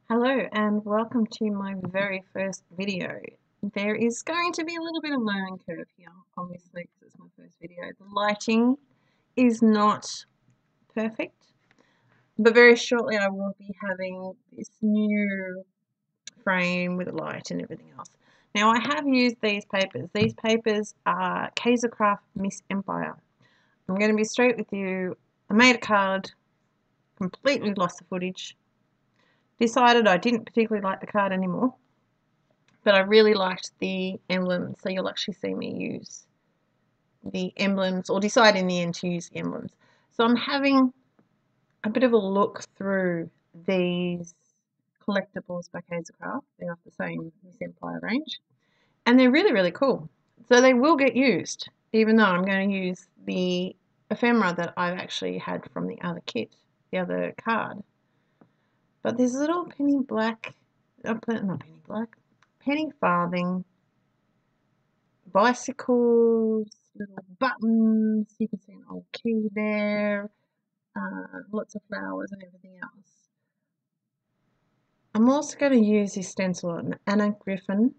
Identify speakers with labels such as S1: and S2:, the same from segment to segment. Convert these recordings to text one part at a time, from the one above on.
S1: Hello and welcome to my very first video. There is going to be a little bit of learning curve here, obviously, because it's my first video. The lighting is not perfect, but very shortly I will be having this new frame with a light and everything else. Now I have used these papers. These papers are Kaisercraft Miss Empire. I'm going to be straight with you. I made a card, completely lost the footage. Decided I didn't particularly like the card anymore, but I really liked the emblems, so you'll actually see me use the emblems, or decide in the end to use the emblems. So I'm having a bit of a look through these collectibles by Kaisercraft. They're off the same Miss Empire range, and they're really, really cool. So they will get used, even though I'm going to use the ephemera that I've actually had from the other kit, the other card. But this little penny black, not penny black, penny farthing, bicycles, little buttons, you can see an old key there, lots of flowers and everything else. I'm also going to use this stencil, an Anna Griffin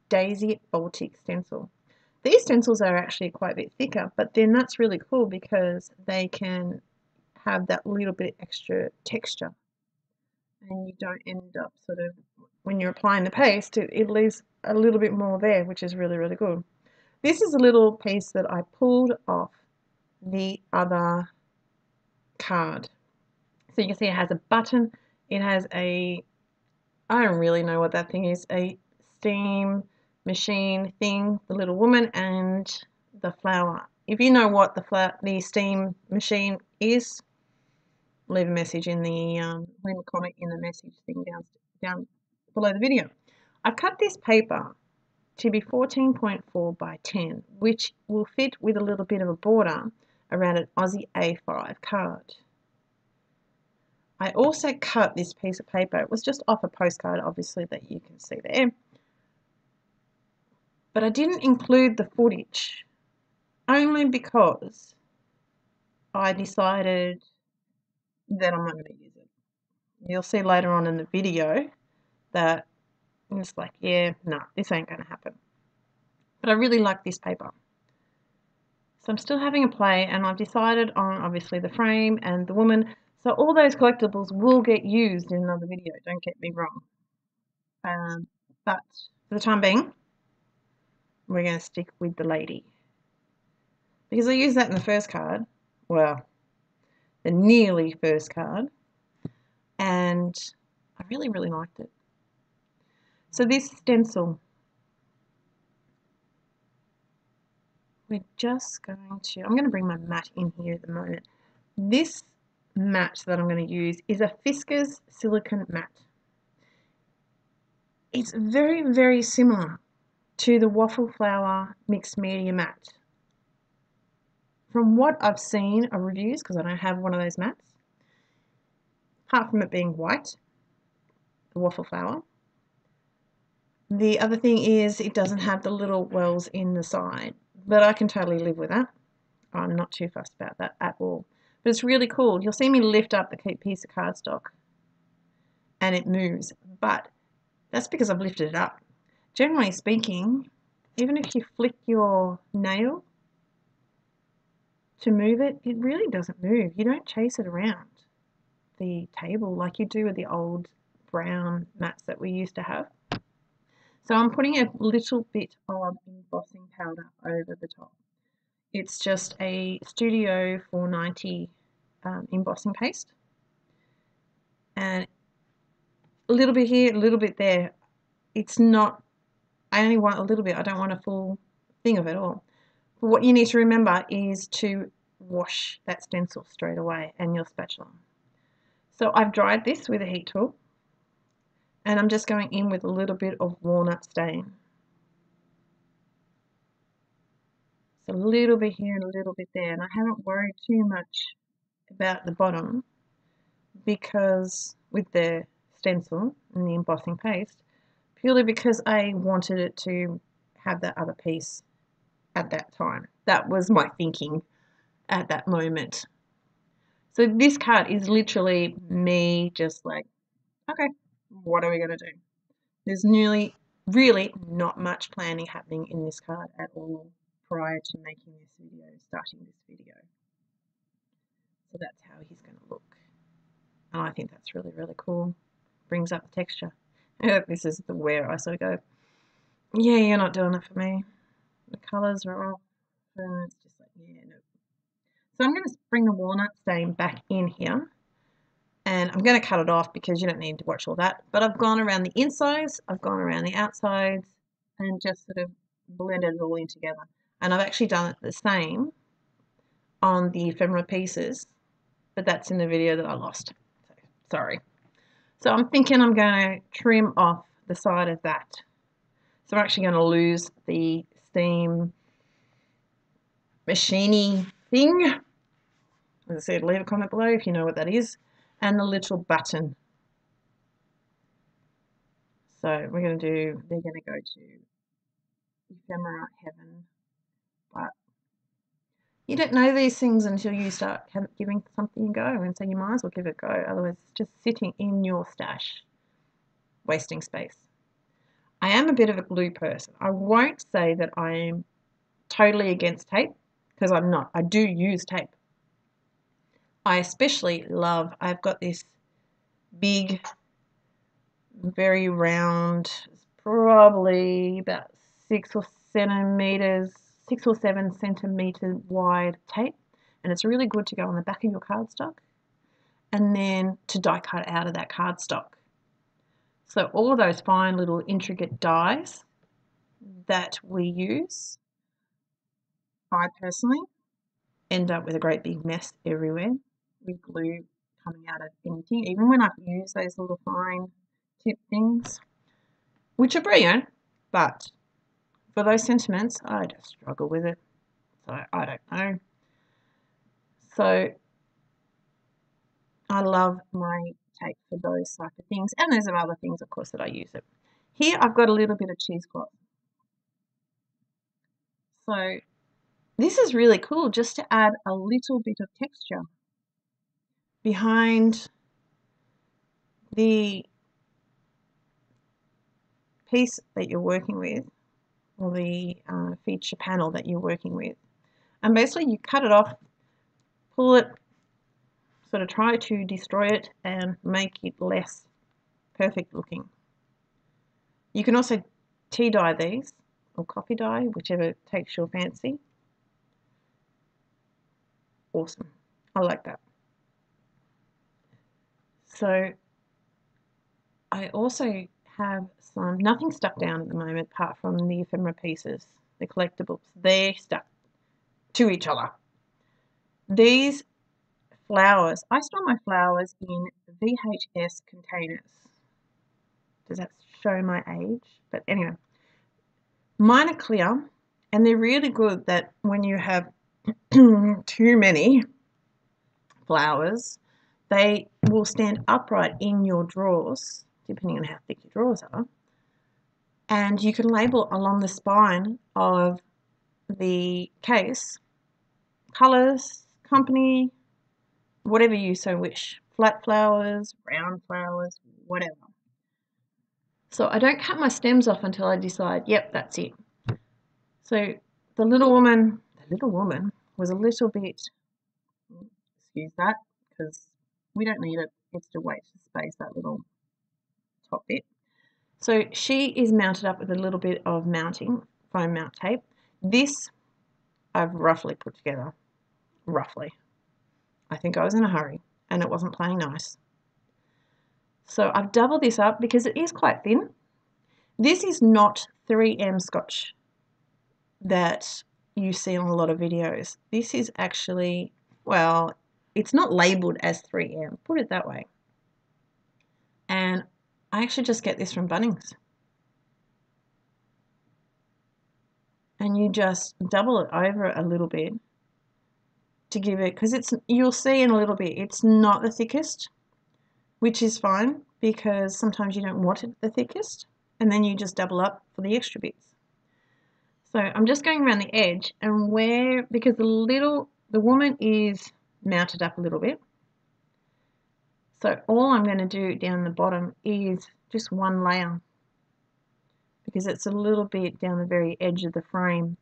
S1: Daisy Baltic stencil. These stencils are actually quite a bit thicker, but then that's really cool because they can have that little bit extra texture, and you don't end up sort of, when you're applying the paste, it leaves a little bit more there, which is really, really good. This is a little piece that I pulled off the other card. So you can see it has a button, it has I don't really know what that thing is, a steam machine thing, the little woman, and the flower. If you know what the steam machine is, leave a message in the leave a comment in the message thing down below the video. I've cut this paper to be 14.4 by 10, which will fit with a little bit of a border around an Aussie A5 card. I also cut this piece of paper. It was just off a postcard, obviously, that you can see there. But I didn't include the footage, only because I decided that I'm not going to use it. You'll see later on in the video that it's like, yeah, no, this ain't going to happen. But I really like this paper. So I'm still having a play, and I've decided on obviously the frame and the woman. So all those collectibles will get used in another video, don't get me wrong. But for the time being, we're going to stick with the lady. Because I used that in the first card, well, the nearly first card, and I really, really liked it. So this stencil, we're just going to, I'm going to bring my mat in here at the moment. This mat that I'm going to use is a Fiskars silicone mat. It's very, very similar to the Waffle Flower Mixed Media mat. From what I've seen of reviews, because I don't have one of those mats, apart from it being white, the Waffle Flower, the other thing is it doesn't have the little wells in the side, but I can totally live with that. I'm not too fussed about that at all. But it's really cool. You'll see me lift up the piece of cardstock and it moves, but that's because I've lifted it up. Generally speaking, even if you flick your nail to move it, it really doesn't move. You don't chase it around the table like you do with the old brown mats that we used to have. So I'm putting a little bit of embossing powder over the top. It's just a Studio 490 embossing paste. And a little bit here, a little bit there. It's not, I only want a little bit. I don't want a full thing of it all. But what you need to remember is to wash that stencil straight away and your spatula. So I've dried this with a heat tool. And I'm just going in with a little bit of walnut stain. So a little bit here and a little bit there. And I haven't worried too much about the bottom because with the stencil and the embossing paste, purely because I wanted it to have that other piece at that time. That was my thinking at that moment. So this card is literally me just like, okay, What are we going to do? There's really not much planning happening in this card at all prior to making this video, starting this video. So that's how he's going to look. And I think that's really, really cool. Brings up the texture. This is where I sort of go, yeah, you're not doing it for me. The colours are off. And it's just like, yeah, no. So I'm going to bring the walnut stain back in here. And I'm going to cut it off because you don't need to watch all that. But I've gone around the insides, I've gone around the outsides, and just sort of blended it all in together. And I've actually done it the same on the ephemera pieces, but that's in the video that I lost. So, sorry. So I'm thinking I'm going to trim off the side of that. So I'm actually going to lose the steam machine thing. As I said, leave a comment below if you know what that is. And the little button. So we're going to do, they're going to go to ephemera heaven. But you don't know these things until you start giving something a go. And so you might as well give it a go. Otherwise it's just sitting in your stash, wasting space. I am a bit of a glue person. I won't say that I am totally against tape, because I'm not. I do use tape. I especially love, I've got this big, very round, probably about 6 or 7 centimeters wide tape, and it's really good to go on the back of your cardstock and then to die cut out of that cardstock. So all of those fine little intricate dies that we use, I personally end up with a great big mess everywhere with glue coming out of anything, even when I've used those little fine tip things, which are brilliant, but for those sentiments, I just struggle with it. So I don't know. So I love my tape for those type of things, and there's some other things, of course, that I use it. Here I've got a little bit of cheesecloth. So this is really cool, just to add a little bit of texture behind the piece that you're working with, or the feature panel that you're working with. And basically you cut it off, pull it, sort of try to destroy it and make it less perfect looking. You can also tea dye these, or coffee dye, whichever takes your fancy. Awesome. I like that. So I also have some, nothing stuck down at the moment apart from the ephemera pieces, the collectibles. They're stuck to each other. These flowers, I store my flowers in VHS containers. Does that show my age? But anyway, mine are clear, and they're really good that when you have too many flowers, they will stand upright in your drawers, depending on how thick your drawers are, and you can label along the spine of the case colours, company, whatever you so wish. Flat flowers, round flowers, whatever. So I don't cut my stems off until I decide, yep, that's it. So the little woman was a little bit, excuse that, because we don't need it extra weight to space, that little top bit. So she is mounted up with a little bit of mounting, foam mount tape. This I've roughly put together, roughly. I think I was in a hurry and it wasn't playing nice. So I've doubled this up because it is quite thin. This is not 3M Scotch that you see in a lot of videos. This is actually, well, it's not labelled as 3M, put it that way. And I actually just get this from Bunnings. And you just double it over a little bit to give it, because it's, you'll see in a little bit, it's not the thickest, which is fine because sometimes you don't want it the thickest, and then you just double up for the extra bits. So I'm just going around the edge, and where, because the woman is mounted up a little bit, so all I'm going to do down the bottom is just one layer, because it's a little bit down the very edge of the frame.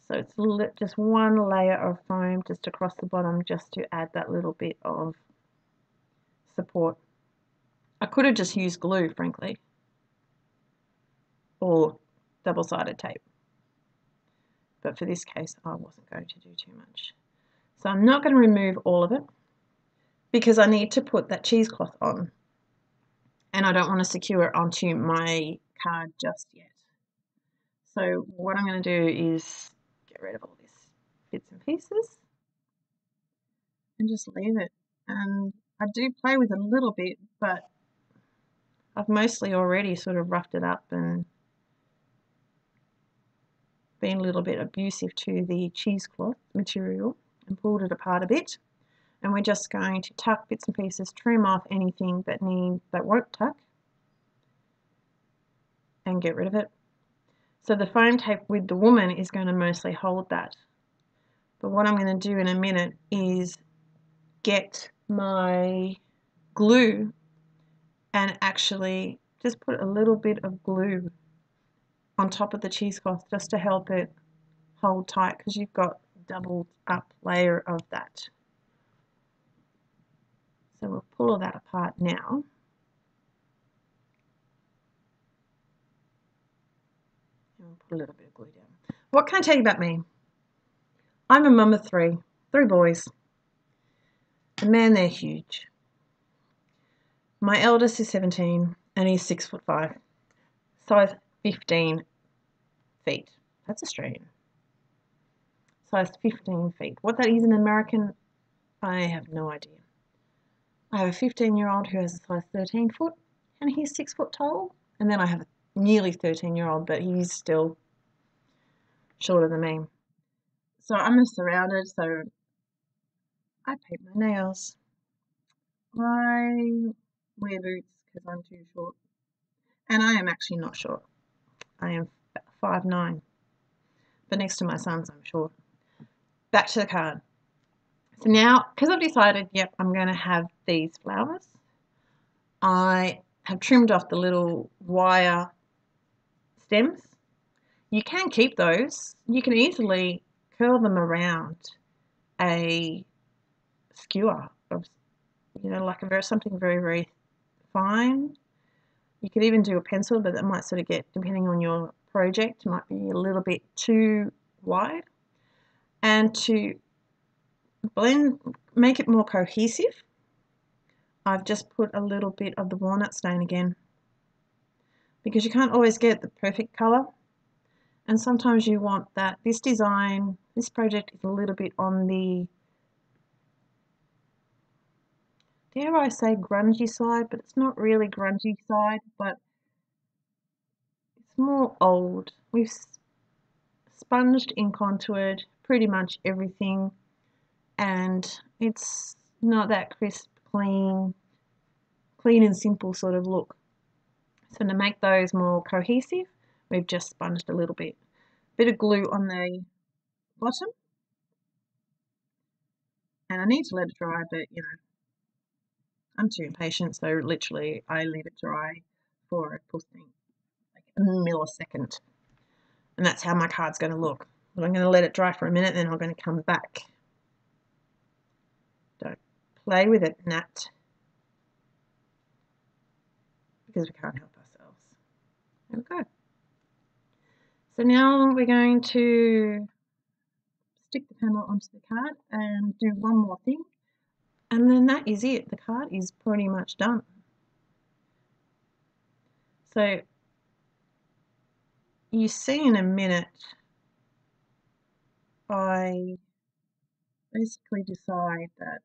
S1: So it's just one layer of foam just across the bottom, just to add that little bit of support. I could have just used glue, frankly, or double-sided tape, but for this case I wasn't going to do too much. So I'm not going to remove all of it, because I need to put that cheesecloth on, and I don't want to secure it onto my card just yet. So what I'm going to do is get rid of all this bits and pieces and just leave it. And I do play with it a little bit, but I've mostly already sort of roughed it up and been a little bit abusive to the cheesecloth material and pulled it apart a bit. And we're just going to tuck bits and pieces, trim off anything that won't tuck, and get rid of it. So the foam tape with the woman is going to mostly hold that. But what I'm going to do in a minute is get my glue and actually just put a little bit of glue on top of the cheesecloth just to help it hold tight, because you've got a doubled up layer of that. So we'll pull all that apart now. And we'll put a little bit of glue down. What can I tell you about me? I'm a mum of three boys. And man, they're huge. My eldest is 17 and he's 6'5", size 15 feet. That's Australian. Size 15 feet. What that is in American, I have no idea. I have a 15-year-old who has a size 13 foot and he's 6 foot tall. And then I have a nearly 13-year-old, but he's still shorter than me. So I'm surrounded, so I paint my nails. I wear boots because I'm too short. And I am actually not short. I am 5'9". But next to my sons, I'm short. Back to the card. So now, because I've decided, yep, I'm going to have these flowers, I have trimmed off the little wire stems. You can keep those. You can easily curl them around a skewer of, like something very, very fine. You could even do a pencil, but that might sort of get, depending on your project, might be a little bit too wide. And to make it more cohesive, I've just put a little bit of the walnut stain again, because you can't always get the perfect colour, and sometimes you want that. This project is a little bit on the, dare I say, grungy side, but it's not really grungy side, but it's more old. We've sponged and contoured pretty much everything, and it's not that crisp, clean and simple sort of look. So to make those more cohesive, we've just sponged a little bit of glue on the bottom, and I need to let it dry, but I'm too impatient, so literally I leave it dry for like a millisecond, and that's how my card's going to look. But I'm going to let it dry for a minute, then I'm going to come back. Don't play with it, Nat, because we can't help ourselves. There we go. So now we're going to stick the panel onto the card and do one more thing, and then that is it. The card is pretty much done. So you see in a minute, I basically decide that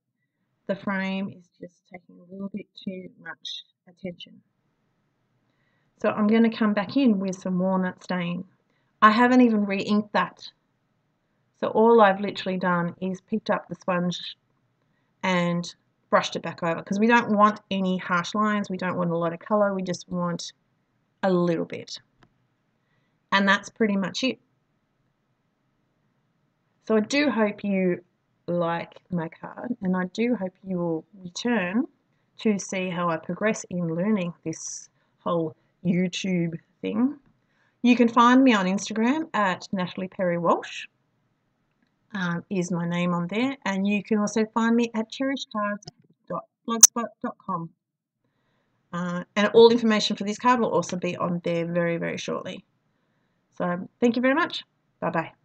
S1: the frame is just taking a little bit too much attention. So I'm going to come back in with some walnut stain. I haven't even re-inked that. So all I've literally done is picked up the sponge and brushed it back over, because we don't want any harsh lines, we don't want a lot of colour, we just want a little bit. And that's pretty much it. So I do hope you like my card, and I do hope you will return to see how I progress in learning this whole YouTube thing, you can find me on Instagram at Natalie Perry Walsh. Is my name on there, and you can also find me at cherishcards.blogspot.com. And all information for this card will also be on there very, very shortly. So thank you very much. Bye-bye.